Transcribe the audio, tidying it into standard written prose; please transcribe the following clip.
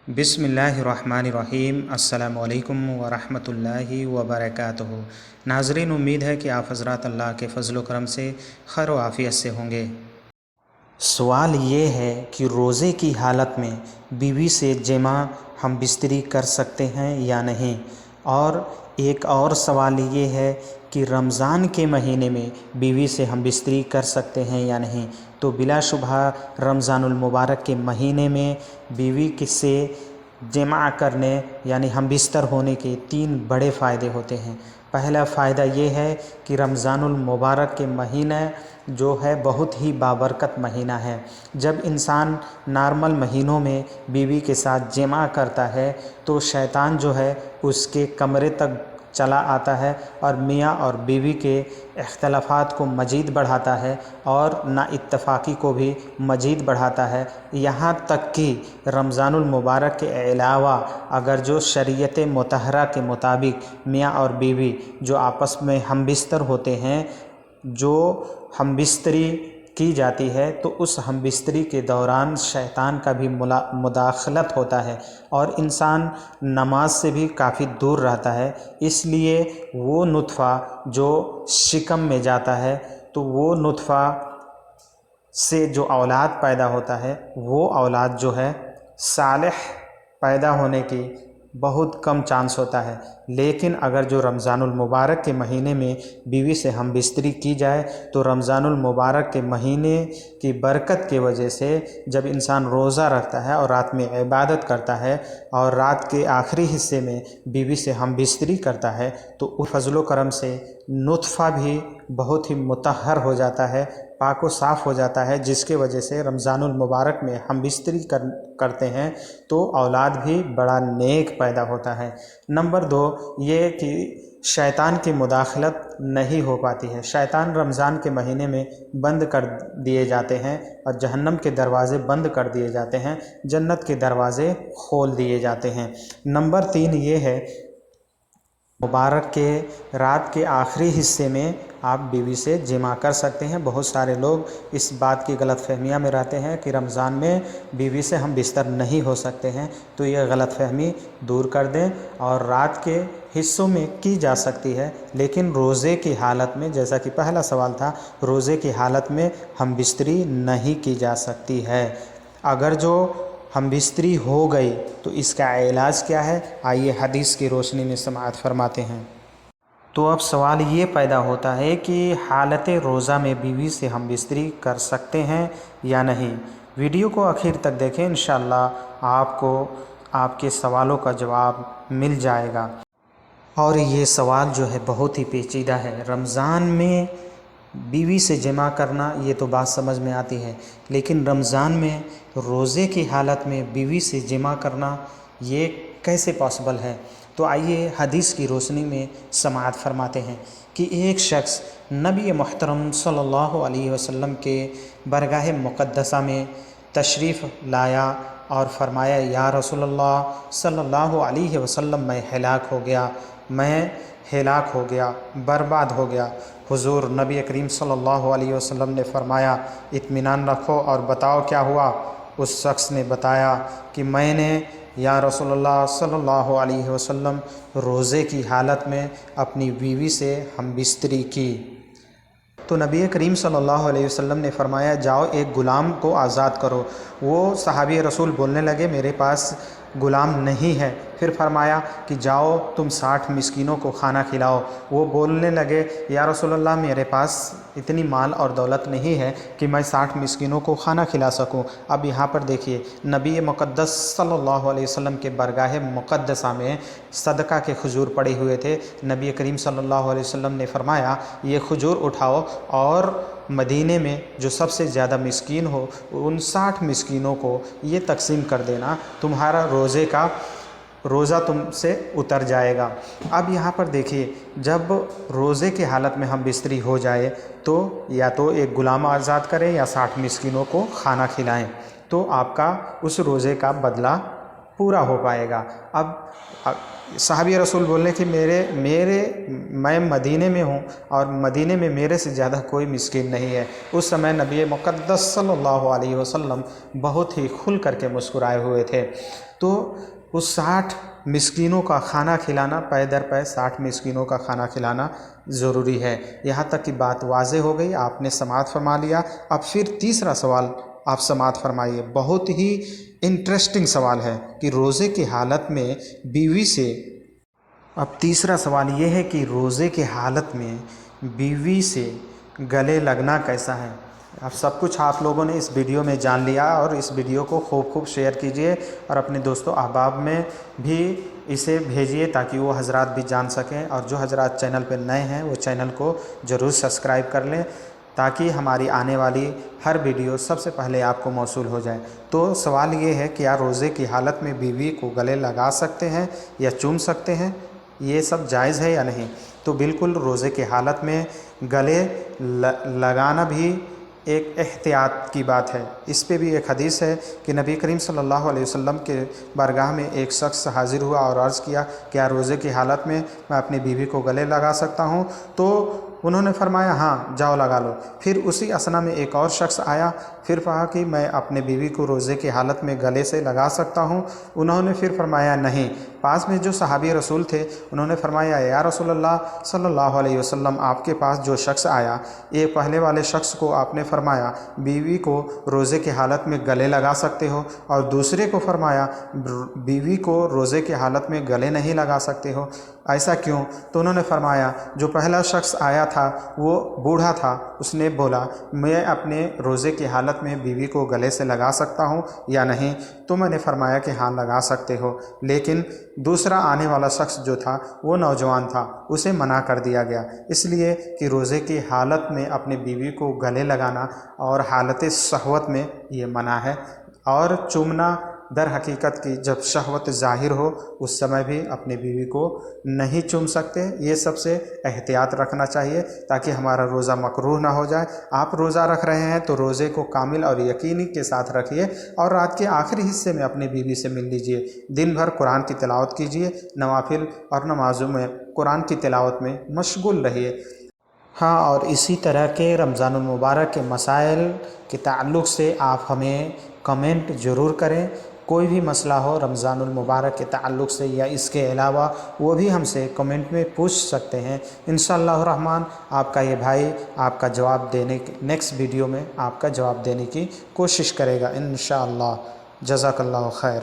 बिस्मिल्लाहिर्रहमानिर्रहीम। अस्सलामु अलैकुम वरहमतुल्लाहि वबरकातुहू। नाज़रीन, उम्मीद है कि आप हज़रात अल्लाह के फ़ज़ल व करम से खैर व आफ़ियत से होंगे। सवाल ये है कि रोज़े की हालत में बीवी से जमा हम बिस्तरी कर सकते हैं या नहीं। और एक और सवाल ये है कि रमज़ान के महीने में बीवी से हम बिस्तरी कर सकते हैं या नहीं। तो बिलाशुबहा रमज़ानुल मुबारक के महीने में बीवी से जमा करने यानी हम बिस्तर होने के 3 बड़े फ़ायदे होते हैं। पहला फ़ायदा ये है कि रमज़ानुल मुबारक के महीना जो है बहुत ही बाबरकत महीना है। जब इंसान नॉर्मल महीनों में बीवी के साथ जमा करता है तो शैतान जो है उसके कमरे तक चला आता है और मियाँ और बीवी के इख्तलाफात को मज़ीद बढ़ाता है और नाइत्तफ़ाक़ी को भी मज़ीद बढ़ाता है। यहाँ तक कि रमज़ानुल मुबारक के अलावा अगर जो शरीयत मुतहरा के मुताबिक मियाँ और बीवी जो आपस में हम बिस्तर होते हैं, जो हम बिस्तरी की जाती है, तो उस हम बिस्तरी के दौरान शैतान का भी मुदाखलत होता है और इंसान नमाज से भी काफ़ी दूर रहता है। इसलिए वो नुत्फ़ा जो शिकम में जाता है तो वो नुत्फ़ा से जो औलाद पैदा होता है वो औलाद जो है सालिह पैदा होने की बहुत कम चांस होता है। लेकिन अगर जो रमज़ानुल मुबारक के महीने में बीवी से हम बिस्तरी की जाए तो रमज़ानुल मुबारक के महीने की बरकत की वजह से जब इंसान रोज़ा रखता है और रात में इबादत करता है और रात के आखिरी हिस्से में बीवी से हम बिस्तरी करता है तो उस फज़ल करम से नुत्फ़ा भी बहुत ही मुतहर हो जाता है, पाक व साफ़ हो जाता है, जिसके वजह से रमज़ानुल मुबारक में हम बिस्तरी करते हैं तो औलाद भी बड़ा नेक पैदा होता है। नंबर 2 ये कि शैतान की मुदाखलत नहीं हो पाती है। शैतान रमज़ान के महीने में बंद कर दिए जाते हैं और जहन्नम के दरवाज़े बंद कर दिए जाते हैं, जन्नत के दरवाज़े खोल दिए जाते हैं। नंबर 3 ये है, मुबारक के रात के आखिरी हिस्से में आप बीवी से जिमा कर सकते हैं। बहुत सारे लोग इस बात की गलतफ़हमियाँ में रहते हैं कि रमज़ान में बीवी से हम बिस्तर नहीं हो सकते हैं, तो ये गलतफ़हमी दूर कर दें और रात के हिस्सों में की जा सकती है। लेकिन रोज़े की हालत में, जैसा कि पहला सवाल था, रोज़े की हालत में हम बिस्तरी नहीं की जा सकती है। अगर जो हम बिस्तरी हो गई तो इसका इलाज क्या है, आइए हदीस की रोशनी में समाअत फरमाते हैं। तो अब सवाल ये पैदा होता है कि हालत रोज़ा में बीवी से हम बिस्तरी कर सकते हैं या नहीं। वीडियो को आखिर तक देखें, इंशाअल्लाह आपको आपके सवालों का जवाब मिल जाएगा। और ये सवाल जो है बहुत ही पेचीदा है। रमज़ान में बीवी से जमा करना ये तो बात समझ में आती है, लेकिन रमज़ान में रोज़े की हालत में बीवी से जमा करना ये कैसे पॉसिबल है। तो आइए हदीस की रोशनी में समाअत फरमाते हैं कि एक शख्स नबी मुहतरम सल्लल्लाहु अलैहि वसल्लम के बरगाह मुक़द्दसा में तशरीफ़ लाया और फरमाया, या रसूलल्लाह सल्लल्लाहु अलैहि वसल्लम, मैं हलाक हो गया, मैं हलाक हो गया, बर्बाद हो गया। हुज़ूर नबी करीम सल्लल्लाहु अलैहि वसल्लम ने फरमाया, इत्मीनान रखो और बताओ क्या हुआ। उस शख्स ने बताया कि मैंने या रसूलुल्लाह सल्लल्लाहु अलैहि वसल्लम रोज़े की हालत में अपनी बीवी से हम बिस्तरी की। तो नबी करीम सल्लल्लाहु अलैहि वसल्लम ने फरमाया, जाओ एक ग़ुलाम को आज़ाद करो। वो सहाबी रसूल बोलने लगे, मेरे पास ग़ुलाम नहीं है। फिर फरमाया कि जाओ तुम 60 मिस्कीनों को खाना खिलाओ। वो बोलने लगे, या रसूलल्लाह, मेरे पास इतनी माल और दौलत नहीं है कि मैं 60 मिस्कीनों को खाना खिला सकूं। अब यहाँ पर देखिए, नबी मुक़द्दस सल्लल्लाहु अलैहि वसल्लम के बरगाह मुक़द्दसा में सदका के खजूर पड़े हुए थे। नबी करीम सल्लल्लाहु अलैहि वसल्लम ने फरमाया, ये खजूर उठाओ और मदीने में जो सबसे ज़्यादा मिस्कीन हो उन 60 मिस्कीनों को ये तकसीम कर देना, तुम्हारा रोज़ा तुमसे उतर जाएगा। अब यहाँ पर देखिए, जब रोज़े की हालत में हम बिस्तरी हो जाए तो या तो एक ग़ुलाम आज़ाद करें या 60 मिस्कीनों को खाना खिलाएं, तो आपका उस रोज़े का बदला پورا ہو پائے گا۔ اب صحابی رسول بولنے کہ میں مدینے میں ہوں اور مدینے میں میرے سے زیادہ کوئی مسکین نہیں ہے۔ اس سمے نبی مقدس صلی اللہ علیہ وسلم بہت ہی کھل کر کے مسکرائے ہوئے تھے۔ تو اس 60 مسکینوں کا کھانا کھلانا، پے در پے 60 مسکینوں کا کھانا کھلانا ضروری ہے۔ یہاں تک کہ بات واضح ہو گئی، آپ نے سماعت فرما لیا۔ اب پھر تیسرا سوال آپ سماعت فرمائیے، بہت ہی انٹرسٹنگ سوال ہے کہ روزے کی حالت میں بیوی سے، اب تیسرا سوال یہ ہے کہ روزے کی حالت میں بیوی سے گلے لگنا کیسا ہے۔ اب سب کچھ آپ لوگوں نے اس ویڈیو میں جان لیا، اور اس ویڈیو کو خوب شیئر کیجئے اور اپنے دوستوں احباب میں بھی اسے بھیجیے تاکہ وہ حضرات بھی جان سکیں، اور جو حضرات چینل پہ نئے ہیں وہ چینل کو ضرور سبسکرائب کر لیں تاکہ ہماری آنے والی ہر ویڈیو سب سے پہلے آپ کو موصول ہو جائے۔ تو سوال یہ ہے کہ کیا روزے کی حالت میں بیوی کو گلے لگا سکتے ہیں یا چوم سکتے ہیں، یہ سب جائز ہے یا نہیں؟ تو بالکل روزے کی حالت میں گلے لگانا بھی ایک احتیاط کی بات ہے۔ اس پہ بھی ایک حدیث ہے کہ نبی کریم صلی اللہ علیہ وسلم کے بارگاہ میں ایک شخص حاضر ہوا اور عرض کیا، کیا روزے کی حالت میں اپنی بیوی کو گلے لگا سکتا ہوں؟ تو انہوں نے فرمایا ہاں جاؤ لگا لو۔ پھر اسی اثنا میں ایک اور شخص آیا، پھر کہا کہ میں اپنے بیوی کو روزے کی حالت میں گلے سے لگا سکتا ہوں؟ انہوں نے پھر فرمایا نہیں۔ پاس میں جو صحابی رسول تھے انہوں نے فرمایا یا رسول اللہ صلی اللہ علیہ وسلم، آپ کے پاس جو شخص آیا، ایک پہلے والے شخص کو آپ نے فرمایا بیوی کو روزے کی حالت میں گلے لگا سکتے ہو، اور دوسرے کو فرمایا بیوی کو روزے کی حالت میں گلے نہیں لگا سکتے ہو، ایسا کیوں؟ تو انہوں نے فرمایا جو پہلا شخص آیا تھا وہ بوڑھا تھا، اس نے بولا میں اپنے روزے کی حالت میں بیوی کو گلے سے لگا سکتا ہوں یا نہیں؟ تو میں نے فرمایا کہ ہاں لگا سکتے ہو، لیکن دوسرا آنے والا شخص جو تھا وہ نوجوان تھا، اسے منع کر دیا گیا، اس لیے کہ روزے کی حالت میں اپنے بیوی کو گلے لگانا اور حالت شہوت میں یہ منع ہے۔ اور چومنا در حقیقت کی جب شہوت ظاہر ہو اس سمے بھی اپنی بیوی کو نہیں چوم سکتے۔ یہ سب سے احتیاط رکھنا چاہیے تاکہ ہمارا روزہ مکروہ نہ ہو جائے۔ آپ روزہ رکھ رہے ہیں تو روزے کو کامل اور یقینی کے ساتھ رکھیے، اور رات کے آخری حصے میں اپنی بیوی سے مل لیجئے۔ دن بھر قرآن کی تلاوت کیجئے، نوافل اور نمازوں میں قرآن کی تلاوت میں مشغول رہیے۔ ہاں، اور اسی طرح کے رمضان المبارک کے مسائل کے تعلق سے آپ ہمیں کمنٹ ضرور کریں۔ کوئی بھی مسئلہ ہو رمضان المبارک کے تعلق سے یا اس کے علاوہ، وہ بھی ہم سے کمنٹ میں پوچھ سکتے ہیں۔ انشاءاللہ الرحمن آپ کا یہ بھائی آپ کا جواب دینے کی نیکسٹ ویڈیو میں آپ کا جواب دینے کی کوشش کرے گا انشاءاللہ۔ جزاک اللہ خیر۔